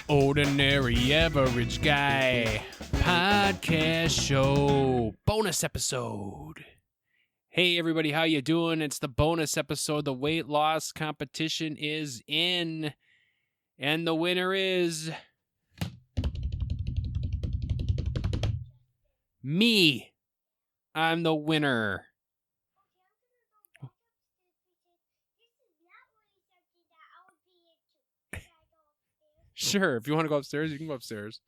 Ordinary Average Guy podcast show bonus episode. Hey everybody, how you doing? It's the bonus episode. The weight loss competition is in, and the winner is me. I'm the winner. Sure, if you want to go upstairs, you can go upstairs.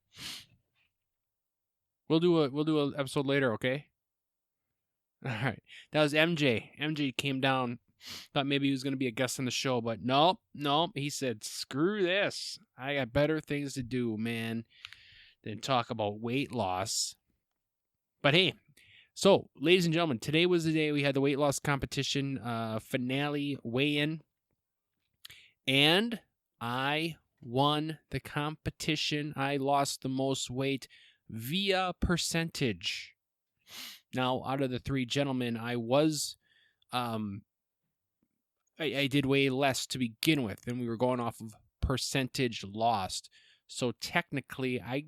We'll do an episode later, okay? All right. That was MJ. MJ came down, thought maybe he was going to be a guest on the show, but nope. He said, screw this. I got better things to do, man, than talk about weight loss. But hey, so, ladies and gentlemen, today was the day we had the weight loss competition finale weigh-in, and I won the competition. I lost the most weight via percentage. Now, out of the three gentlemen, I was, I did weigh less to begin with, and we were going off of percentage lost. So technically, I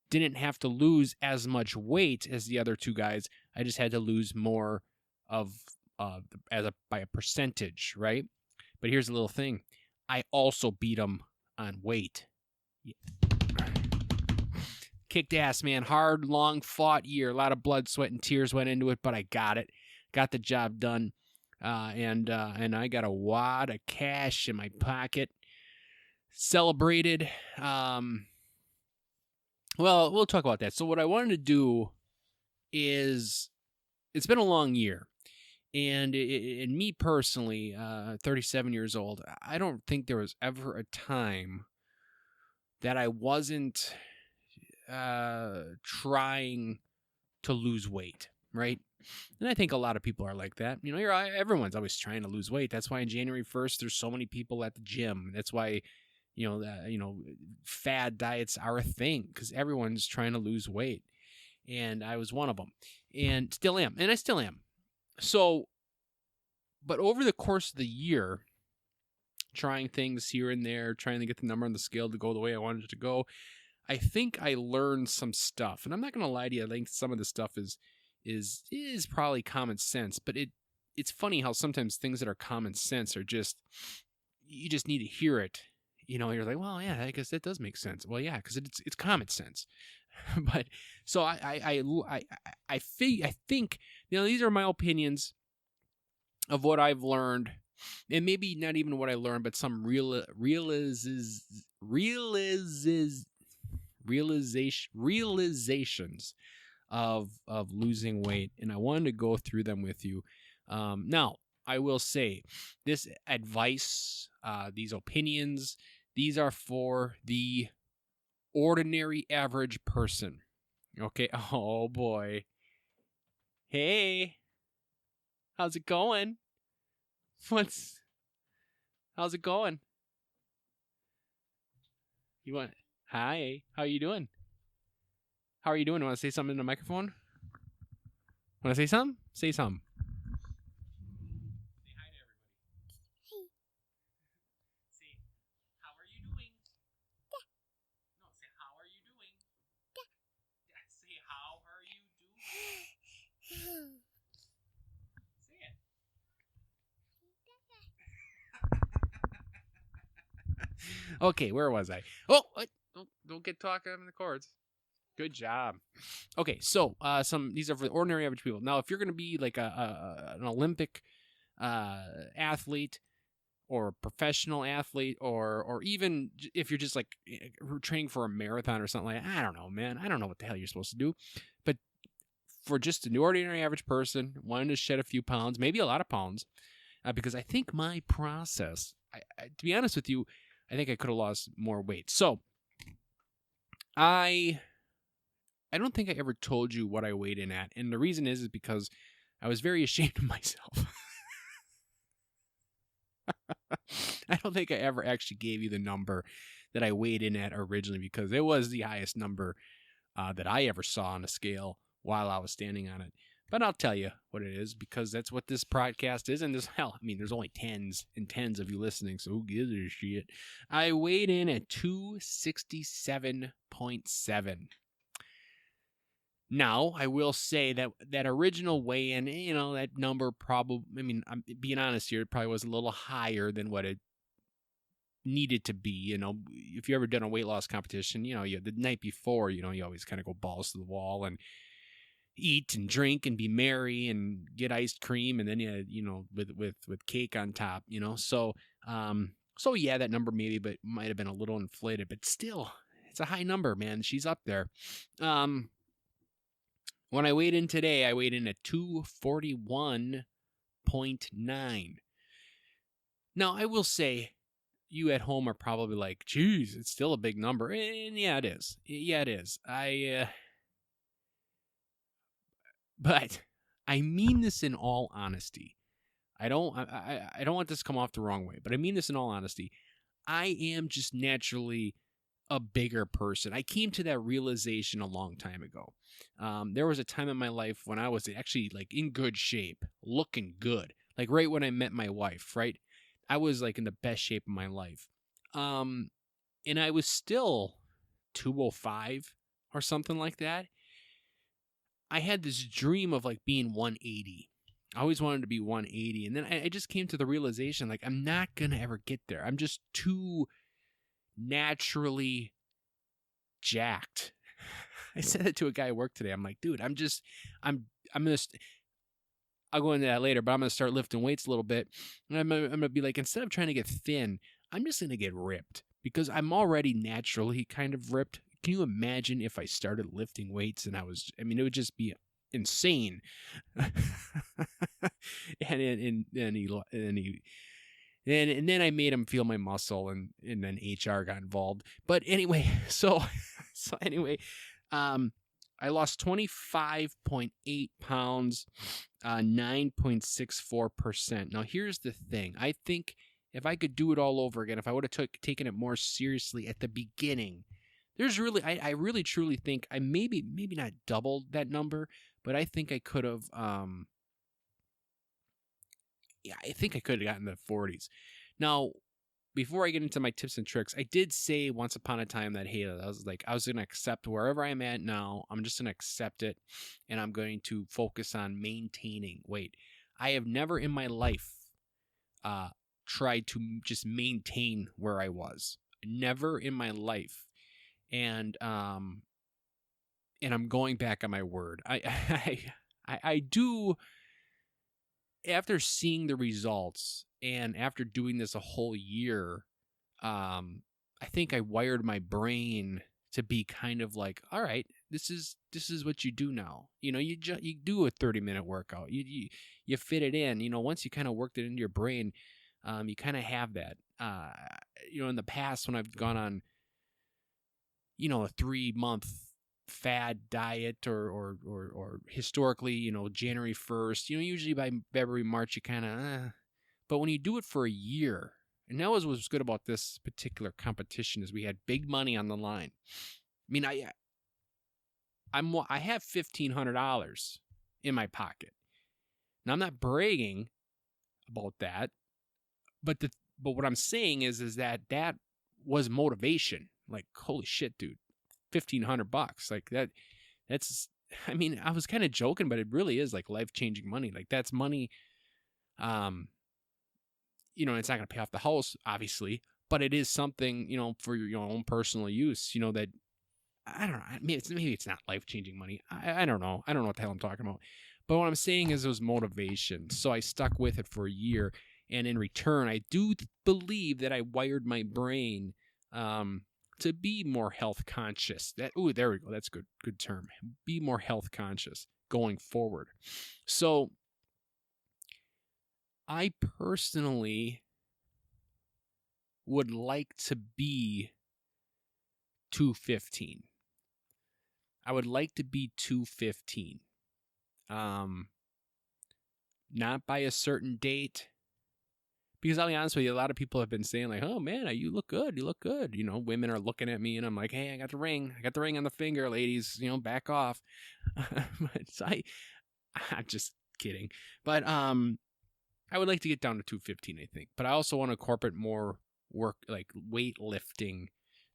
didn't have to lose as much weight as the other two guys. I just had to lose more of by a percentage, right? But here's the little thing: I also beat them on weight. Yeah. Kicked ass, man. Hard, long fought year. A lot of blood, sweat, and tears went into it, but I got it. Got the job done. And I got a wad of cash in my pocket. Celebrated. Well, we'll talk about that. So what I wanted to do is, it's been a long year. And in me personally, 37 years old, I don't think there was ever a time that I wasn't trying to lose weight, right? And I think a lot of people are like that. You know, everyone's always trying to lose weight. That's why on January 1st, there's so many people at the gym. That's why, fad diets are a thing, because everyone's trying to lose weight. And I was one of them, and still am, and I still am. So, but over the course of the year, trying things here and there, trying to get the number on the scale to go the way I wanted it to go, I think I learned some stuff. And I'm not going to lie to you, I think some of the stuff is probably common sense, but it's funny how sometimes things that are common sense are just, you just need to hear it. You know, you're like, well, yeah, I guess that does make sense. Well, yeah, because it's common sense. But so I think, these are my opinions of what I've learned, and maybe not even what I learned, but some realizations of losing weight, and I wanted to go through them with you. Now, I will say, this advice, these opinions, these are for the ordinary average person. Okay. Oh boy. Hey. How's it going? How's it going? Hi. How you doing? How are you doing? Want to say something in the microphone? Want to say something? Say something. Say hi to everybody. Hey. Say, how are you doing? Yeah. No, say, how are you doing? Yeah. Say, how are you doing? Say it. Okay, where was I? Oh, don't get talking on the chords. Good job. Okay, so these are for ordinary average people. Now, if you're going to be like an Olympic athlete, or a professional athlete, or even if you're just like training for a marathon or something like that, I don't know, man. I don't know what the hell you're supposed to do. But for just an ordinary average person wanting to shed a few pounds, maybe a lot of pounds, because I think my process, to be honest with you, I think I could have lost more weight. So I don't think I ever told you what I weighed in at. And the reason is because I was very ashamed of myself. I don't think I ever actually gave you the number that I weighed in at originally, because it was the highest number that I ever saw on a scale while I was standing on it. But I'll tell you what it is, because that's what this podcast is. And there's only tens and tens of you listening, so who gives a shit? I weighed in at 267.7. Now, I will say that original weigh-in, that number probably, I'm being honest here, it probably was a little higher than what it needed to be. If you ever done a weight loss competition, the night before, you always kind of go balls to the wall and eat and drink and be merry and get iced cream, and then with cake on top, so yeah, that number might have been a little inflated, but still, it's a high number, man. She's up there. When I weighed in today, I weighed in at 241.9. Now, I will say, you at home are probably like, geez, it's still a big number. And yeah, it is. But I mean this in all honesty. I don't want this to come off the wrong way, but I mean this in all honesty. I am just naturally a bigger person. I came to that realization a long time ago. There was a time in my life when I was actually like in good shape, looking good. Like right when I met my wife, right? I was like in the best shape of my life. And I was still 205 or something like that. I had this dream of like being 180. I always wanted to be 180. And then I just came to the realization, like, I'm not going to ever get there. I'm just too naturally jacked. I said it to a guy at work today. I'm like, dude, I'm going to, I'll go into that later, but I'm going to start lifting weights a little bit. And I'm going to be like, instead of trying to get thin, I'm just going to get ripped, because I'm already naturally kind of ripped. Can you imagine if I started lifting weights and it would just be insane. and then I made him feel my muscle, and then HR got involved. But anyway, so anyway, I lost 25.8 pounds, 9.64%. Now, here's the thing. I think if I could do it all over again, if I would have taken it more seriously at the beginning, I really truly think I maybe not doubled that number, but I think I could have, I think I could have gotten the 40s. Now, before I get into my tips and tricks, I did say once upon a time that, hey, I was going to accept wherever I'm at now. I'm just going to accept it, and I'm going to focus on maintaining weight. I have never in my life tried to just maintain where I was. Never in my life. And I'm going back on my word. I do, after seeing the results and after doing this a whole year, I think I wired my brain to be kind of like, all right, this is what you do now. You do a 30-minute workout. You fit it in. Once you kind of worked it into your brain, you kind of have that. In the past when I've gone on, a 3-month fad diet or historically, January 1st, usually by February, March, you kind of, but when you do it for a year, and that was what's good about this particular competition, is we had big money on the line. I have $1,500 in my pocket. Now, I'm not bragging about that, but what I'm saying is that was motivation. Like, holy shit, dude, $1,500. Like that's, I was kind of joking, but it really is like life-changing money. Like, that's money, it's not going to pay off the house, obviously, but it is something, for your own personal use, that, I don't know, maybe it's not life-changing money. I don't know. I don't know what the hell I'm talking about. But what I'm saying is it was motivation. So I stuck with it for a year. And in return, I do believe that I wired my brain to be more health conscious. There we go. That's good term. Be more health conscious going forward. So I personally would like to be 215. I would like to be 215. Not by a certain date. Because I'll be honest with you, a lot of people have been saying like, oh man, you look good. You look good. Women are looking at me and I'm like, hey, I got the ring. I got the ring on the finger, ladies, back off. But I'm just kidding. But I would like to get down to 215, I think. But I also want to incorporate more work like weightlifting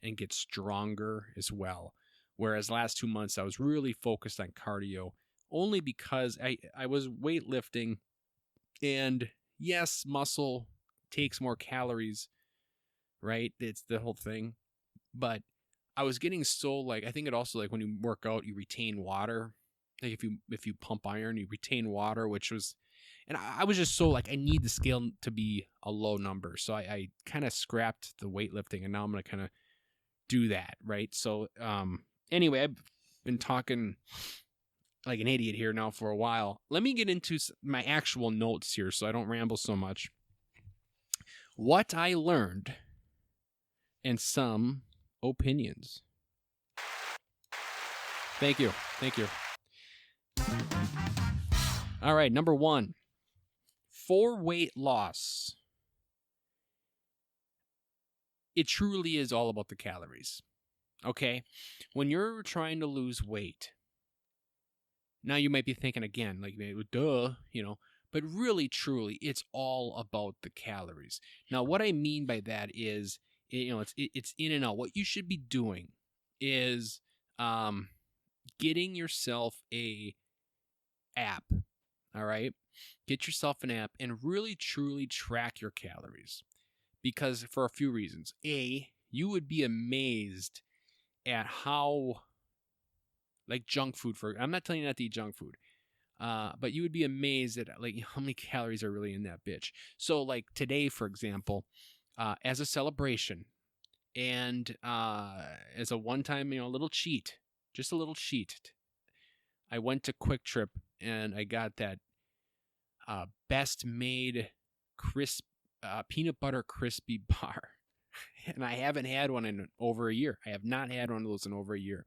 and get stronger as well. Whereas last 2 months I was really focused on cardio only because I was weightlifting, and yes, muscle takes more calories, right? It's the whole thing. But I was getting so like, I think it also like when you work out you retain water. Like if you pump iron, you retain water, which was, and I was just so like, I need the scale to be a low number. So I kind of scrapped the weightlifting, and now I'm going to kind of do that. Right. So, anyway, I've been talking like an idiot here now for a while. Let me get into my actual notes here so I don't ramble so much. What I learned and some opinions. Thank you. Thank you. All right, number 1. For weight loss, it truly is all about the calories. Okay? When you're trying to lose weight, now you might be thinking again, like, duh, but really, truly, it's all about the calories. Now, what I mean by that is, it's in and out. What you should be doing is getting yourself a app. All right? Get yourself an app and really, truly track your calories. Because for a few reasons. A, you would be amazed at how, like junk food, I'm not telling you not to eat junk food, but you would be amazed at like how many calories are really in that bitch. So like today, for example, as a celebration and as a one-time, little cheat, just a little cheat, I went to Quick Trip and I got that best made crisp peanut butter crispy bar. And I haven't had one in over a year. I have not had one of those in over a year.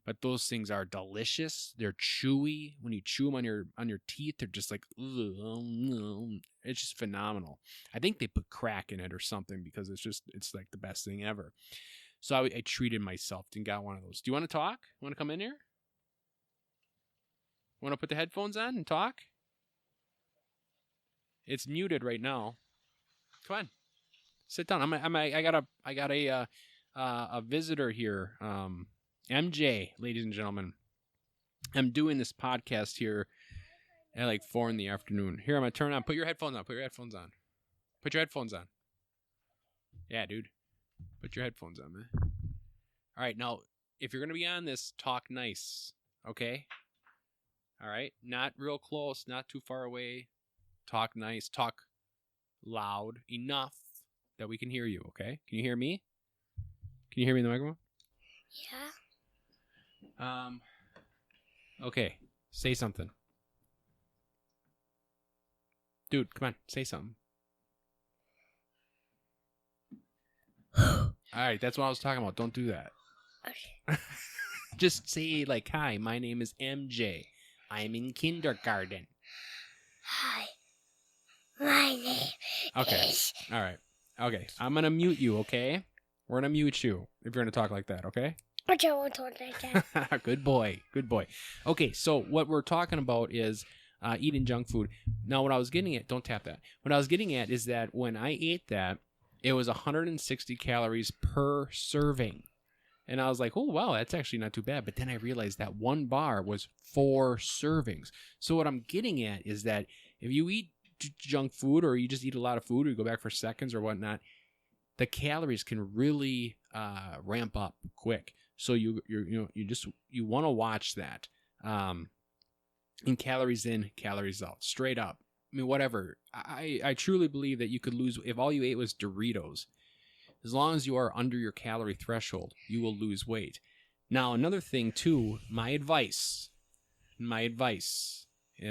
But those things are delicious. They're chewy. When you chew them on your teeth, they're just like, it's just phenomenal. I think they put crack in it or something because it's like the best thing ever. So I treated myself and got one of those. Do you want to talk? Want to come in here? Want to put the headphones on and talk? It's muted right now. Come on, sit down. I got a visitor here. MJ, ladies and gentlemen. I'm doing this podcast here at like 4 p.m. Here, I'm gonna turn on. Put your headphones on. Put your headphones on. Put your headphones on. Yeah, dude. Put your headphones on, man. All right, now if you're gonna be on this, talk nice, okay? All right, not real close, not too far away. Talk nice. Talk loud enough that we can hear you, okay? Can you hear me? Can you hear me in the microphone? Yeah. Okay. Say something. Dude, come on. Say something. All right, that's what I was talking about. Don't do that. Okay. Just say like, hi, my name is MJ. I'm in kindergarten. Hi. My name Okay. is... All right. Okay. I'm going to mute you, okay? We're going to mute you if you're going to talk like that, okay? I don't want to talk like that. Good boy. Good boy. Okay, so what we're talking about is eating junk food. Now, what I was getting at, don't tap that. What I was getting at is that when I ate that, it was 160 calories per serving. And I was like, oh, wow, that's actually not too bad. But then I realized that one bar was 4 servings. So what I'm getting at is that if you eat junk food or you just eat a lot of food or you go back for seconds or whatnot, the calories can really ramp up quick. So you want to watch that. And calories in, calories out, straight up. I mean, whatever. I truly believe that you could lose if all you ate was Doritos. As long as you are under your calorie threshold, you will lose weight. Now, another thing too, my advice, and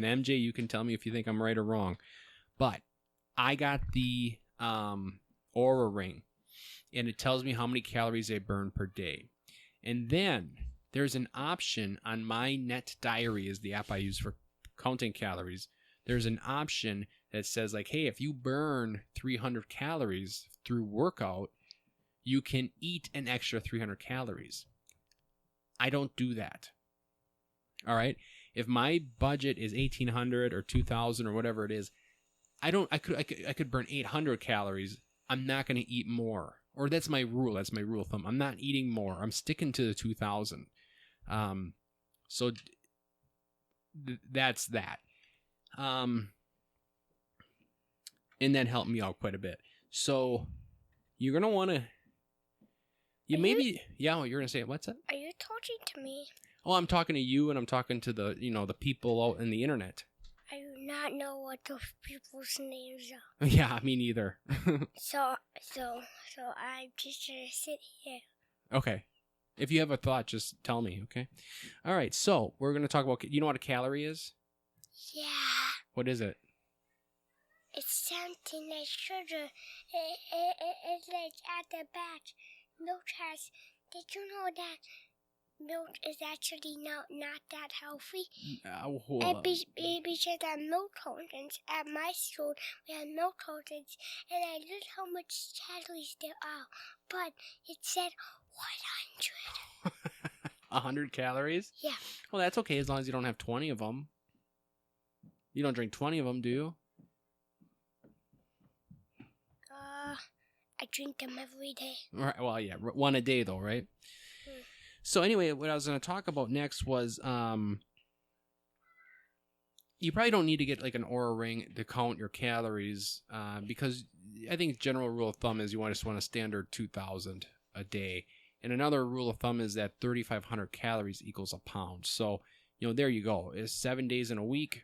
MJ, you can tell me if you think I'm right or wrong, but I got the Oura Ring, and it tells me how many calories I burn per day. And then there's an option on My Net Diary, is the app I use for counting calories. There's an option that says like, hey, if you burn 300 calories through workout, you can eat an extra 300 calories. I don't do that. All right. If my budget is 1,800 or 2,000 or whatever it is, I could burn 800 calories. I'm not going to eat more. Or that's my rule. That's my rule of thumb. I'm not eating more. I'm sticking to the 2,000. So that's that. And that helped me out quite a bit. So you're going to want to, yeah, what you're going to say, what's that? Are you talking to me? Oh, I'm talking to you, and I'm talking to the, the people out in the internet. I do not know what those people's names are. Yeah, me neither. So I'm just gonna sit here. Okay. If you have a thought, just tell me, okay? All right, so we're going to talk about, you know what a calorie is? Yeah. What is it? It's something like sugar. It's like at the back. Milk has. Did you know that milk is actually not that healthy? Because at milk cartons at my school, we had milk cartons, and I looked how much calories there are, but it said 100. 100 calories? Yeah. Well, that's okay as long as you don't have 20 of them. You don't drink 20 of them, do you? I drink them every day. Right, well, yeah, one a day though, right? So anyway, what I was going to talk about next was you probably don't need to get like an Oura ring to count your calories because I think general rule of thumb is you just want a standard 2,000 a day. And another rule of thumb is that 3,500 calories equals a pound. So, there you go. It's 7 days in a week.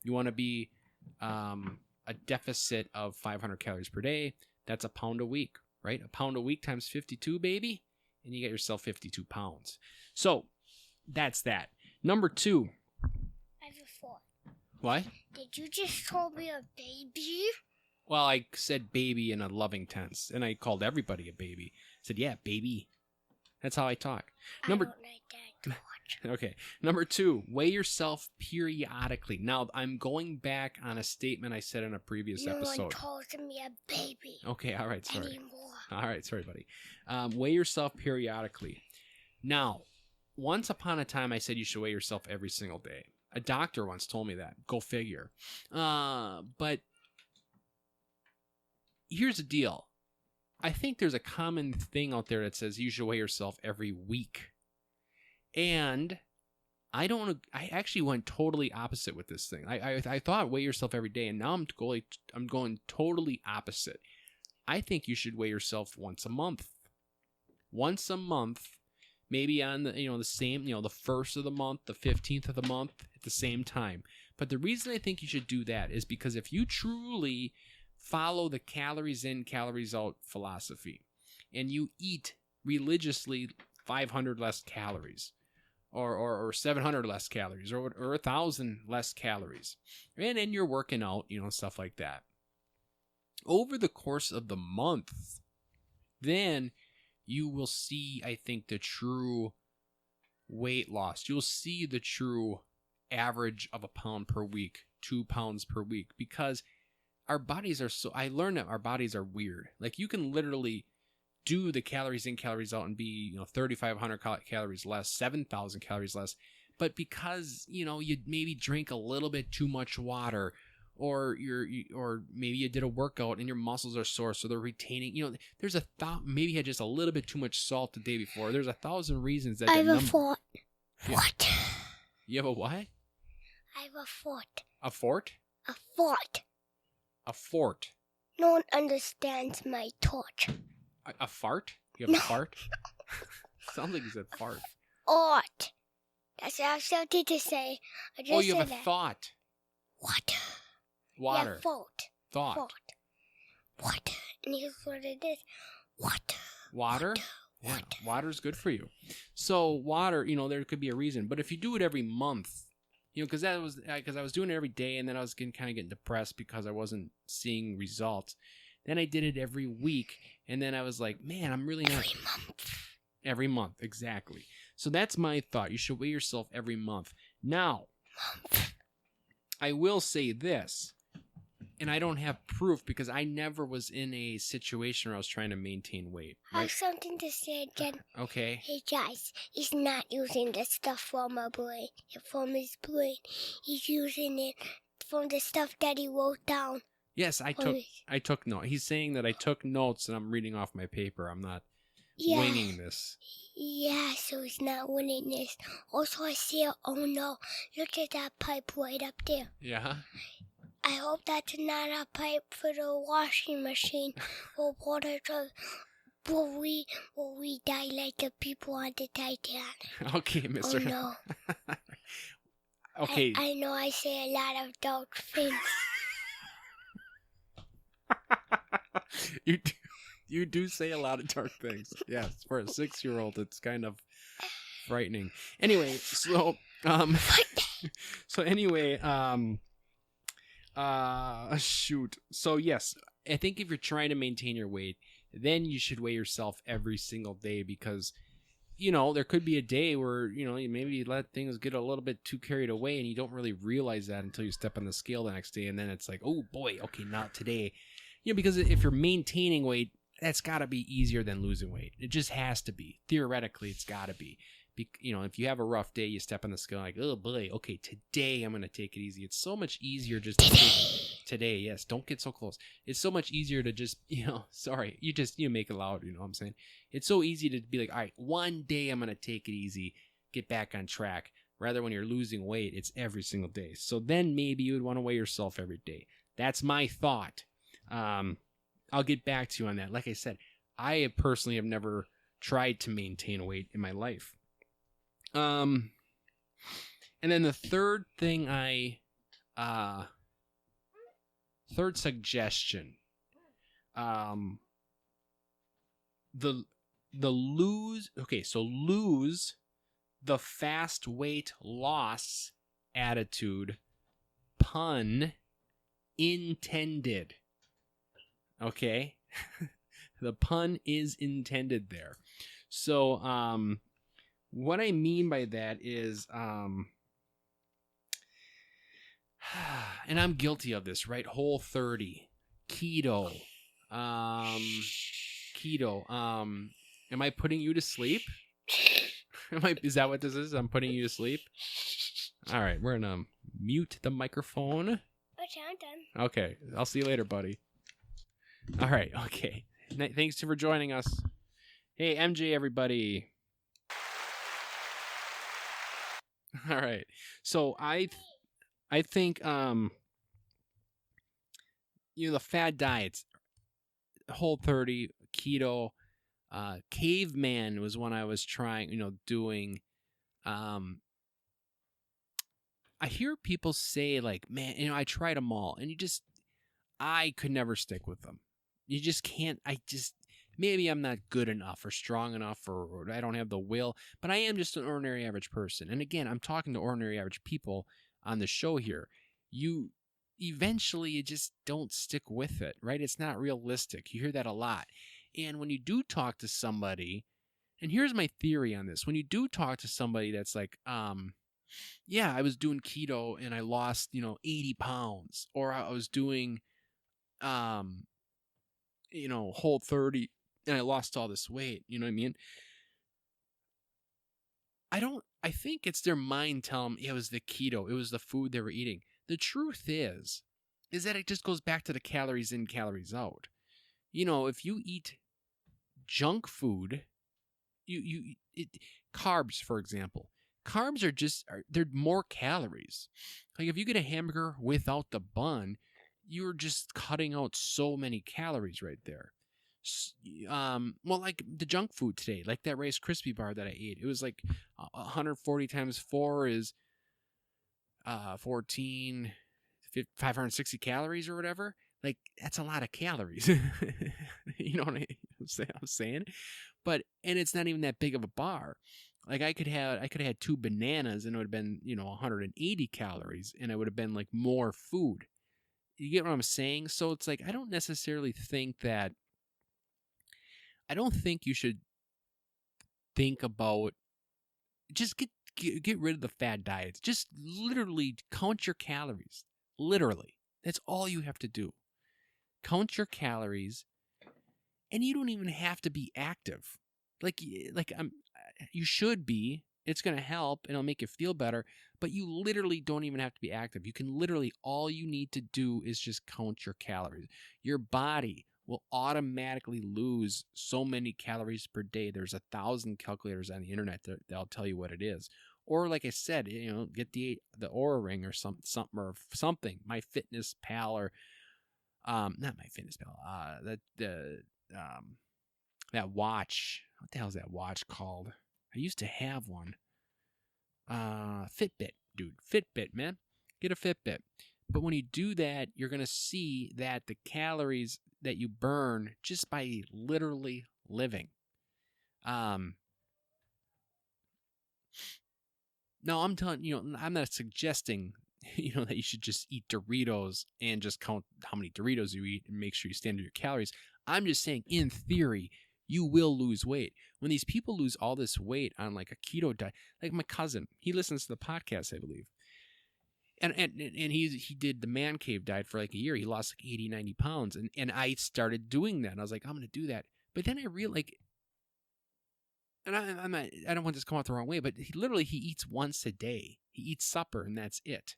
You want to be a deficit of 500 calories per day. That's a pound a week, right? A pound a week times 52, baby. And you get yourself 52 pounds. So, that's that. Number 2. I have a thought. What? Did you just call me a baby? Well, I said baby in a loving tense. And I called everybody a baby. I said, yeah, baby. That's how I talk. I don't like that much. Okay. Number 2, weigh yourself periodically. Now, I'm going back on a statement I said in a previous episode. No one calls me a baby. Okay, all right, sorry. Anymore. All right, sorry, buddy. Weigh yourself periodically. Now, once upon a time, I said you should weigh yourself every single day. A doctor once told me that. Go figure. But here's the deal. I think there's a common thing out there that says you should weigh yourself every week. And I actually went totally opposite with this thing. I thought weigh yourself every day, and now I'm going totally opposite. I think you should weigh yourself once a month. Once a month, maybe on the same, the 1st of the month, the 15th of the month, at the same time. But the reason I think you should do that is because if you truly follow the calories in, calories out philosophy, and you eat religiously 500 less calories, or 700 less calories, or 1,000 less calories, and then you're working out, stuff like that. Over the course of the month, then you will see, I think, the true weight loss. You'll see the true average of a pound per week, 2 pounds per week, because our bodies are I learned that our bodies are weird. Like, you can literally do the calories in, calories out and be, 3,500 calories less, 7,000 calories less. But because, you maybe drink a little bit too much water, or maybe you did a workout and your muscles are sore, so they're retaining, there's maybe you had just a little bit too much salt the day before. There's 1,000 reasons that I have a fort. Yeah. What? You have a what? I have a fort. A fort? A fort. A fort. No one understands my torch. A fart? You have a fart? Sounds like you said fart. Fort. That's what I was something to say. I just you have said a thought. What? Water. Yeah, fort. Thought. Fort. What? And here's what it is. What? Water? Yeah, water's good for you. So water, there could be a reason. But if you do it every month, because I was doing it every day, and then I was kind of getting depressed because I wasn't seeing results. Then I did it every week, and then I was like, man, I'm really not. Every month. Every month, exactly. So that's my thought. You should weigh yourself every month. Now, I will say this. And I don't have proof because I never was in a situation where I was trying to maintain weight. I have something to say again. Okay. Hey guys, he's not using the stuff from my brain, from his brain. He's using it from the stuff that he wrote down. Yes, I took notes. He's saying that I took notes and I'm reading off my paper. I'm not winging this. Yeah, so he's not winning this. Also, I see oh no, look at that pipe right up there. Yeah? I hope that's not a pipe for the washing machine or water to... Will we die like the people on the Titanic? Okay, Mr. Oh no. Okay. I know I say a lot of dark things. You do say a lot of dark things. Yes, for a 6-year-old, it's kind of frightening. Anyway, so shoot. So yes, I think if you're trying to maintain your weight, then you should weigh yourself every single day because there could be a day where maybe you let things get a little bit too carried away and you don't really realize that until you step on the scale the next day, and then it's like, oh boy, okay, not today. Because if you're maintaining weight, that's got to be easier than losing weight. It just has to be. Theoretically, it's got to be. If you have a rough day, you step on the scale like, oh boy, okay, today I'm going to take it easy. It's so much easier just to take today. Yes, don't get so close. It's so much easier to just, sorry, you make it loud, you know what I'm saying? It's so easy to be like, all right, one day I'm going to take it easy, get back on track. Rather, when you're losing weight, it's every single day. So then maybe you would want to weigh yourself every day. That's my thought. I'll get back to you on that. Like I said, I personally have never tried to maintain weight in my life. And then the third thing third suggestion, lose the fast weight loss attitude, pun intended. Okay? The pun is intended there. So, what I mean by that is, and I'm guilty of this, right? Whole30, keto, am I putting you to sleep? Is that what this is? I'm putting you to sleep? All right, we're gonna mute the microphone. Okay, I'm done. Okay, I'll see you later, buddy. All right, okay. Thanks for joining us. Hey, MJ, everybody. All right. So I think the fad diets, Whole30, keto, caveman was one I was trying, doing. I hear people say like, man, I tried them all, and I could never stick with them. You just can't. Maybe I'm not good enough or strong enough or I don't have the will, but I am just an ordinary average person. And again, I'm talking to ordinary average people on the show here. You just don't stick with it, right? It's not realistic. You hear that a lot. And when you do talk to somebody, and here's my theory on this. When you do talk to somebody that's like, yeah, I was doing keto and I lost, 80 pounds, or I was doing, Whole30 and I lost all this weight. You know what I mean? I think it's their mind telling them it was the keto. It was the food they were eating. The truth is that it just goes back to the calories in, calories out. If you eat junk food, carbs, for example, carbs they're more calories. Like if you get a hamburger without the bun, you're just cutting out so many calories right there. Well, like the junk food today, like that Rice Krispie bar that I ate, it was like 140 times 4 is 14, 560 calories or whatever. Like that's a lot of calories. You know what I'm saying? And it's not even that big of a bar. Like I could have had 2 bananas and it would have been 180 calories, and it would have been like more food. You get what I'm saying? So it's like I don't think you should think about just get rid of the fad diets. Just literally count your calories. Literally. That's all you have to do. Count your calories, and you don't even have to be active. You should be. It's going to help, and it'll make you feel better, but you literally don't even have to be active. You can literally, all you need to do is just count your calories. Your body will automatically lose so many calories per day. There's 1,000 calculators on the internet that'll tell you what it is. Or like I said, get the Oura Ring or something. My Fitness Pal or not My Fitness Pal. That watch. What the hell is that watch called? I used to have one. Fitbit, dude. Fitbit, man. Get a Fitbit. But when you do that, you're going to see that the calories that you burn just by literally living. No, I'm telling I'm not suggesting, that you should just eat Doritos and just count how many Doritos you eat and make sure you stand to your calories. I'm just saying, in theory, you will lose weight. When these people lose all this weight on like a keto diet, like my cousin, he listens to the podcast, I believe. And he did the man cave diet for like a year. He lost like 80, 90 pounds. And I started doing that. And I was like, I'm going to do that. But then I realized, and I don't want this to come out the wrong way, but he eats once a day. He eats supper, and that's it.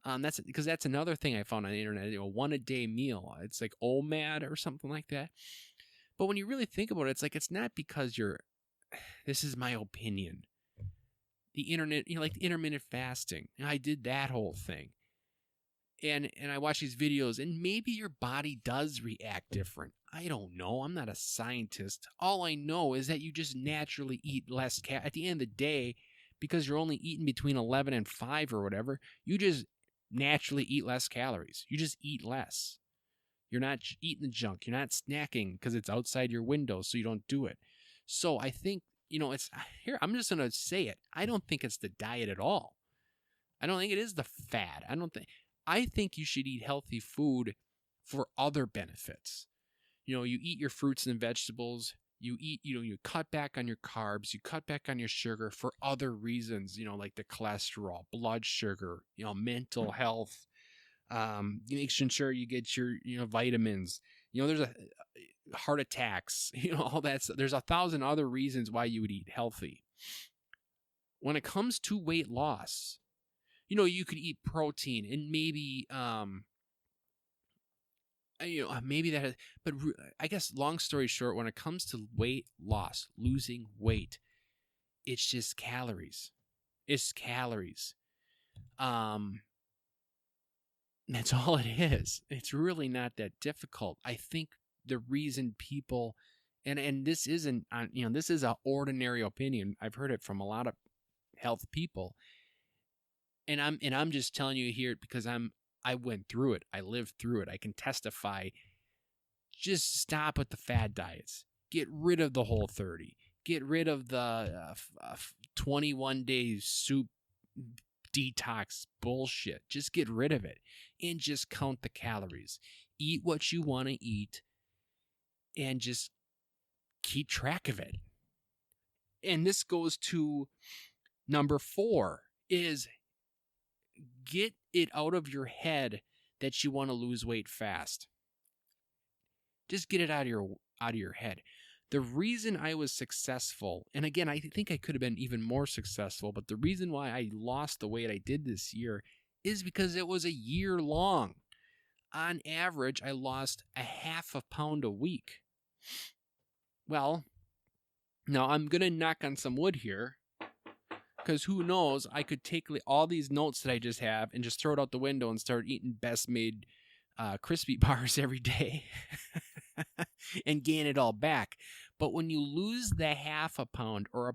That's because that's another thing I found on the internet. A 1 a day meal. It's like OMAD or something like that. But when you really think about it, it's like it's not because you're. This is my opinion. The internet, like the intermittent fasting. I did that whole thing. And I watch these videos, and maybe your body does react different. I don't know. I'm not a scientist. All I know is that you just naturally eat less. At the end of the day, because you're only eating between 11 and 5 or whatever, you just naturally eat less calories. You just eat less. You're not eating the junk. You're not snacking because it's outside your window, so you don't do it. So I think, it's here. I'm just going to say it. I don't think it's the diet at all. I don't think it is the fad. I think you should eat healthy food for other benefits. You eat your fruits and vegetables. You eat, you cut back on your carbs. You cut back on your sugar for other reasons, like the cholesterol, blood sugar, mental health. You make sure you get your, vitamins. There's heart attacks, all that stuff. There's 1,000 other reasons why you would eat healthy. When it comes to weight loss, you could eat protein and maybe, maybe that, but I guess long story short, when it comes to weight loss, losing weight, it's just calories. It's calories. That's all it is. It's really not that difficult. I think the reason people, and this isn't, this is an ordinary opinion. I've heard it from a lot of health people. And I'm just telling you here because I went through it. I lived through it. I can testify. Just stop with the fad diets. Get rid of the Whole30. Get rid of the 21 days soup detox bullshit. Just get rid of it and just count the calories. Eat what you want to eat and just keep track of it. And this goes to number 4 is get it out of your head that you want to lose weight fast. Just get it out of your head. The reason I was successful, and again, I think I could have been even more successful, but the reason why I lost the weight I did this year is because it was a year long. On average, I lost a half a pound a week. Well, now I'm going to knock on some wood here. Because who knows, I could take all these notes that I just have and just throw it out the window and start eating best made crispy bars every day and gain it all back. But when you lose the half a pound or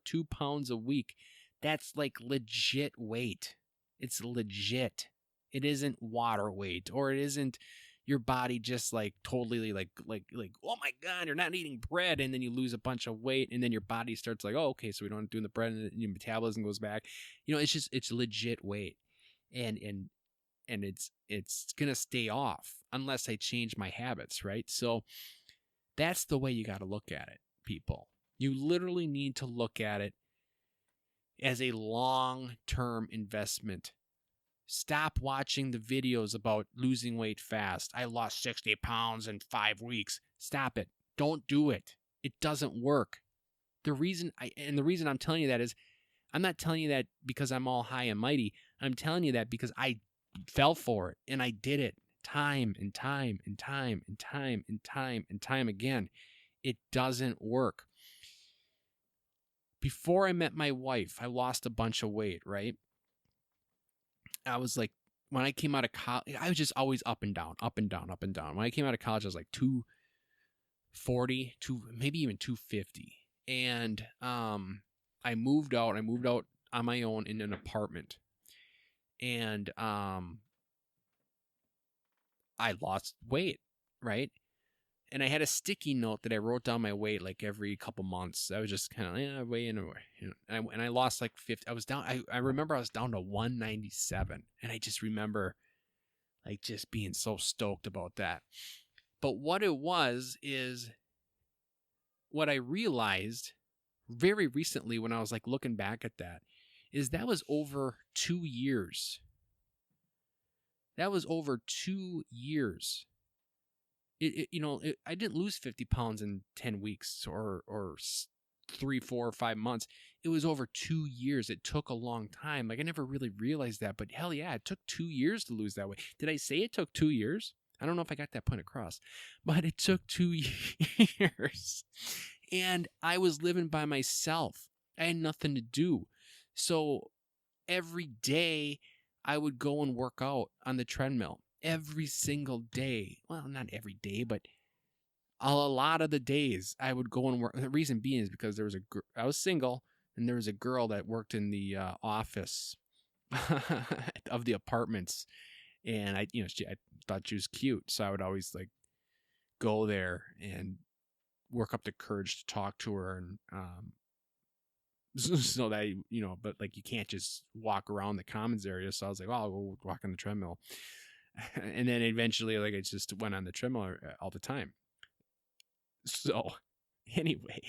2 pounds a week, that's like legit weight. It's legit. It isn't water weight, or it isn't your body just like totally like, oh my God, you're not eating bread. And then you lose a bunch of weight and then your body starts like, oh, okay, so we don't do the bread and your metabolism goes back. It's legit weight. And it's going to stay off unless I change my habits, right? So that's the way you got to look at it, people. You literally need to look at it as a long-term investment. Stop watching the videos about losing weight fast. I lost 60 pounds in 5 weeks. Stop it. Don't do it. It doesn't work. The reason I'm telling you that is, I'm not telling you that because I'm all high and mighty. I'm telling you that because I fell for it and I did it time and time and time and time and time and time again. It doesn't work. Before I met my wife, I lost a bunch of weight, right? I was like, when I came out of college, I was just always up and down, up and down, up and down. When I came out of college, I was like 240, maybe even 250. And I moved out. I moved out on my own in an apartment. And I lost weight, right? And I had a sticky note that I wrote down my weight like every couple months. I was just kind of weighing away, and I lost like 50. I was down. I remember I was down to 197, and I just remember like just being so stoked about that. But what it was is what I realized very recently when I was like looking back at that is that was over 2 years. That was over 2 years. I didn't lose 50 pounds in 10 weeks or 3, 4, or 5 months. It was over 2 years. It took a long time. Like I never really realized that, but hell yeah, it took 2 years to lose that weight. Did I say it took 2 years? I don't know if I got that point across, but it took 2 years. And I was living by myself. I had nothing to do. So every day I would go and work out on the treadmill. Every single day. Well, not every day, but a lot of the days I would go and work. The reason being is because I was single, and there was a girl that worked in the office of the apartments, and I thought she was cute, so I would always like go there and work up the courage to talk to her, and so that but like you can't just walk around the commons area. So I was like, well, I'll go walk on the treadmill. And then eventually, like, I just went on the treadmill all the time. So, anyway,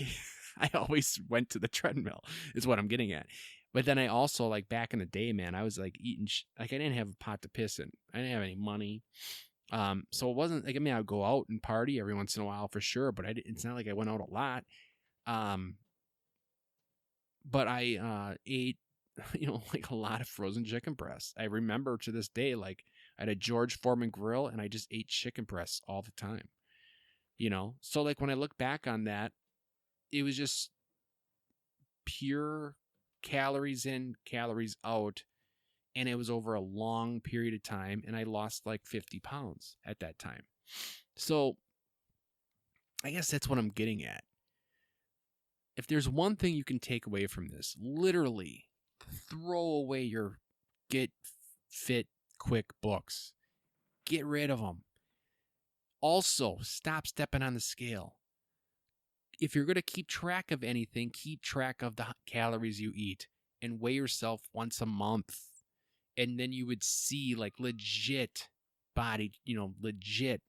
I always went to the treadmill, is what I'm getting at. But then I also, like, back in the day, man, I was, like, eating, like, I didn't have a pot to piss in. I didn't have any money. So it wasn't, like, I mean, I would go out and party every once in a while for sure, but it's not like I went out a lot. But I ate, like, a lot of frozen chicken breasts. I remember to this day, like, I had a George Foreman grill, and I just ate chicken breasts all the time, So, like, when I look back on that, it was just pure calories in, calories out, and it was over a long period of time, and I lost, like, 50 pounds at that time. So, I guess that's what I'm getting at. If there's one thing you can take away from this, literally throw away your Get Fit Quick books. Get rid of them. Also, stop stepping on the scale. If you're going to keep track of anything, keep track of the calories you eat and weigh yourself once a month. And then you would see like legit body, legit,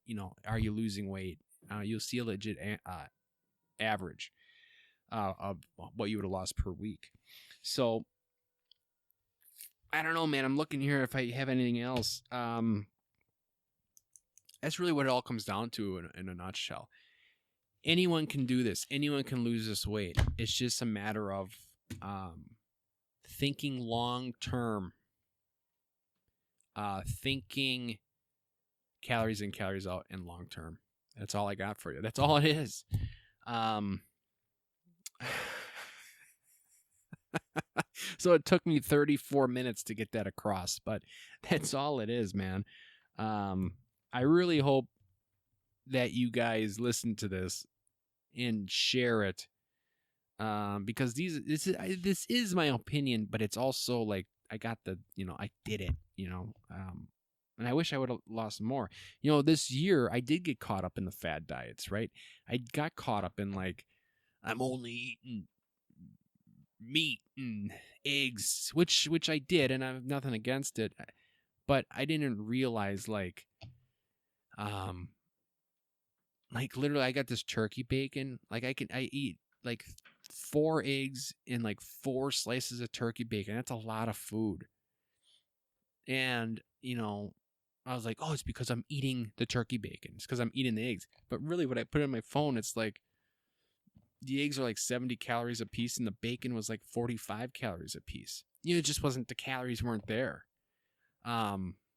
are you losing weight? You'll see a legit average of what you would have lost per week. So, I don't know, man. I'm looking here if I have anything else. That's really what it all comes down to in a nutshell. Anyone can do this. Anyone can lose this weight. It's just a matter of thinking long term. Thinking calories in, calories out, and long term. That's all I got for you. That's all it is. So it took me 34 minutes to get that across, but that's all it is, man. I really hope that you guys listen to this and share it, because this is my opinion, but it's also like I got I did it, and I wish I would have lost more. This year I did get caught up in the fad diets, right? I got caught up in like I'm only eating meat and eggs, which I did, and I have nothing against it, but I didn't realize like literally I got this turkey bacon, like I eat like 4 eggs and like 4 slices of turkey bacon. That's a lot of food. And, I was like, oh, it's because I'm eating the turkey bacon. It's because I'm eating the eggs. But really, when I put it on my phone, it's like the eggs are like 70 calories a piece and the bacon was like 45 calories a piece. It just wasn't, the calories weren't there.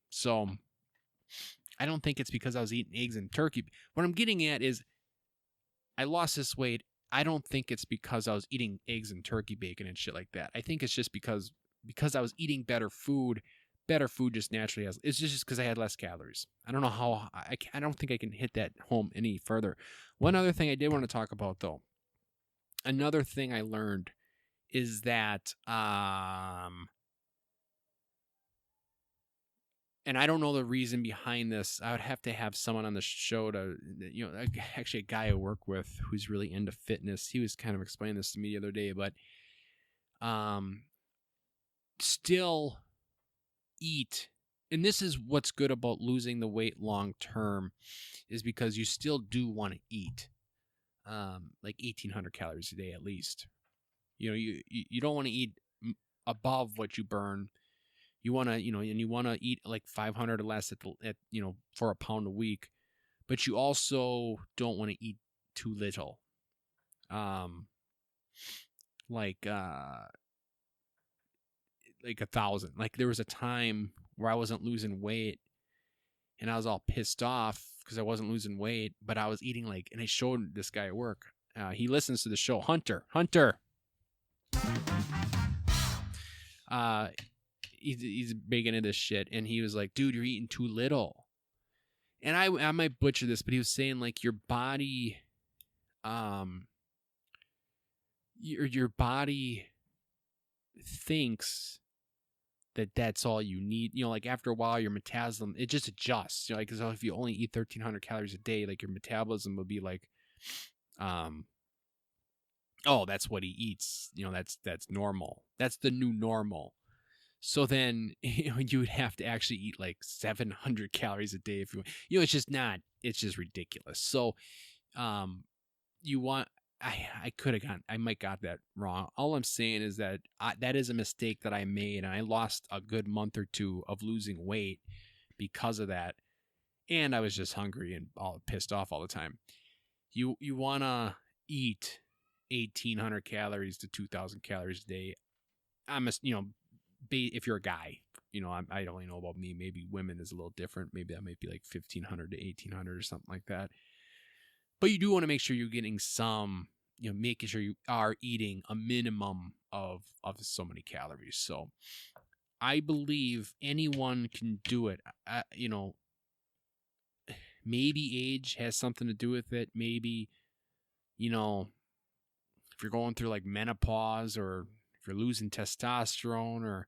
So I don't think it's because I was eating eggs and turkey. What I'm getting at is I lost this weight. I don't think it's because I was eating eggs and turkey bacon and shit like that. I think it's just because I was eating better food. Better food just naturally has. It's just because I had less calories. I don't know how. I don't think I can hit that home any further. One other thing I did want to talk about, though. Another thing I learned is that, and I don't know the reason behind this. I would have to have someone on the show to, actually a guy I work with who's really into fitness. He was kind of explaining this to me the other day, but still eat. And this is what's good about losing the weight long term, is because you still do want to eat like 1,800 calories a day at least. You don't want to eat above what you burn. You want to, and you want to eat like 500 or less at for a pound a week, but you also don't want to eat too little. Like 1,000. Like there was a time where I wasn't losing weight and I was all pissed off because I wasn't losing weight, but I was eating and I showed this guy at work. He listens to the show, Hunter. He's big into this shit, and he was like, dude, you're eating too little. And I might butcher this, but he was saying your body, your body thinks that's all you need. After a while, your metabolism, it just adjusts. Because if you only eat 1,300 calories a day, your metabolism would be oh, that's what he eats. That's normal. That's the new normal. So then you would have to actually eat 700 calories a day if you. It's just not. It's just ridiculous. So, you want. I could have gotten. I might got that wrong. All I'm saying is that that is a mistake that I made, and I lost a good month or two of losing weight because of that. And I was just hungry and all pissed off all the time. You wanna eat 1,800 calories to 2,000 calories a day. If you're a guy, I don't really know about me. Maybe women is a little different. Maybe that might be 1,500 to 1,800 or something like that. But you do want to make sure you're getting some, making sure you are eating a minimum of so many calories. So I believe anyone can do it. Maybe age has something to do with it. Maybe, if you're going through menopause, or if you're losing testosterone, or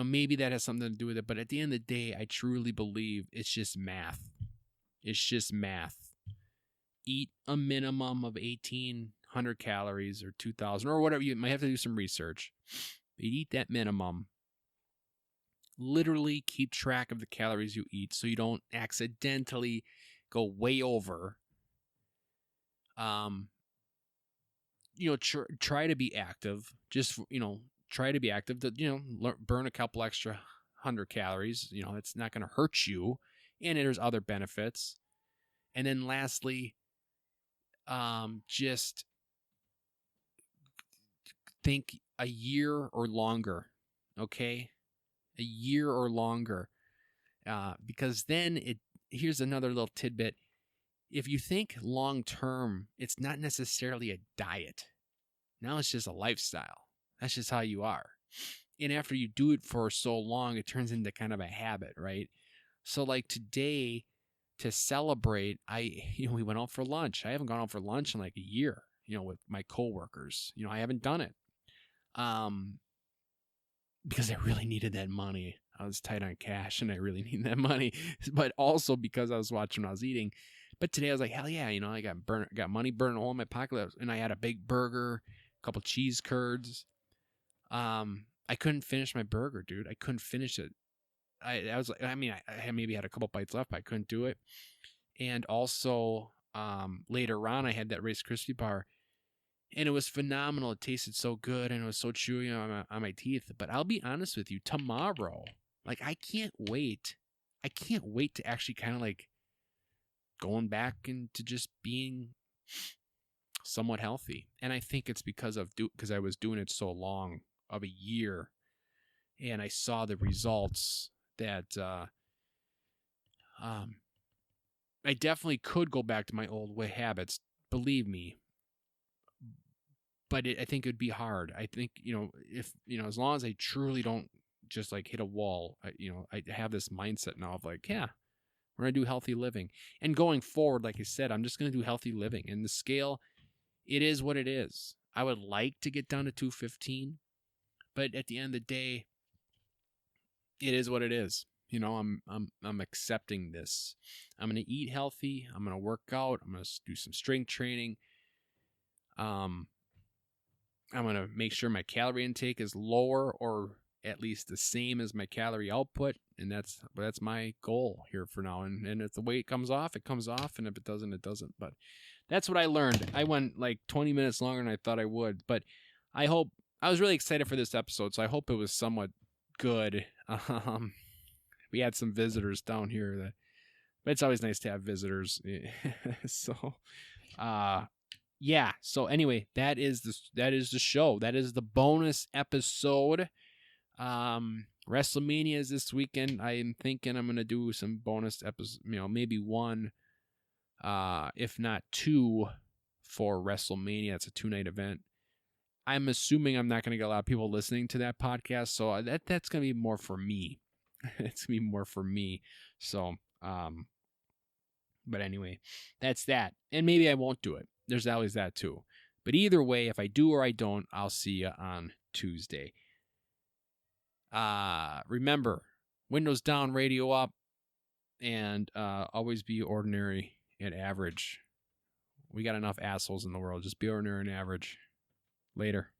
maybe that has something to do with it. But at the end of the day, I truly believe it's just math. It's just math. Eat a minimum of 1,800 calories or 2,000 or whatever. You might have to do some research. But eat that minimum. Literally keep track of the calories you eat so you don't accidentally go way over. Try to be active. Just, try to be active to, burn a couple extra 100 calories. It's not going to hurt you. And there's other benefits. And then lastly, just think a year or longer. Okay? A year or longer. Because then here's another little tidbit. If you think long term, it's not necessarily a diet. Now it's just a lifestyle. That's just how you are. And after you do it for so long, it turns into kind of a habit, right? So today, to celebrate, we went out for lunch. I haven't gone out for lunch in a year, with my coworkers. I haven't done it. Because I really needed that money. I was tight on cash and I really needed that money. But also because I was watching when I was eating. But today I was like, hell yeah, I got money burning a hole in my pocket. And I had a big burger, a couple cheese curds. I couldn't finish my burger, dude. I couldn't finish it. I was like, I maybe had a couple bites left, but I couldn't do it. And also, later on, I had that Rice Krispie bar, and it was phenomenal. It tasted so good, and it was so chewy on my teeth. But I'll be honest with you, tomorrow, Like, I can't wait. I can't wait to actually kind of like going back into just being somewhat healthy. And I think it's because I was doing it so long, of a year, and I saw the results that I definitely could go back to my old way habits, believe me. But I think it would be hard. I think, if, as long as I truly don't just like hit a wall, I have this mindset now of like, yeah, we're going to do healthy living. And going forward, like I said, I'm just going to do healthy living. And the scale, it is what it is. I would like to get down to 215, but at the end of the day, it is what it is. I'm accepting this. I'm going to eat healthy. I'm going to work out. I'm going to do some strength training. I'm going to make sure my calorie intake is lower or at least the same as my calorie output. And that's my goal here for now. And if the weight comes off, it comes off. And if it doesn't, it doesn't. But that's what I learned. I went like 20 minutes longer than I thought I would. But I was really excited for this episode. So I hope it was somewhat good. We had some visitors down here. But it's always nice to have visitors. So, yeah. So anyway, that is the show. That is the bonus episode. WrestleMania is this weekend. I am thinking I'm gonna do some bonus episodes. Maybe one, if not two, for WrestleMania. It's a 2-night event. I'm assuming I'm not gonna get a lot of people listening to that podcast, so that's gonna be more for me. It's gonna be more for me. So, but anyway, that's that. And maybe I won't do it. There's always that too. But either way, if I do or I don't, I'll see you on Tuesday. Remember, windows down, radio up, and always be ordinary and average. We got enough assholes in the world. Just be ordinary and average. Later.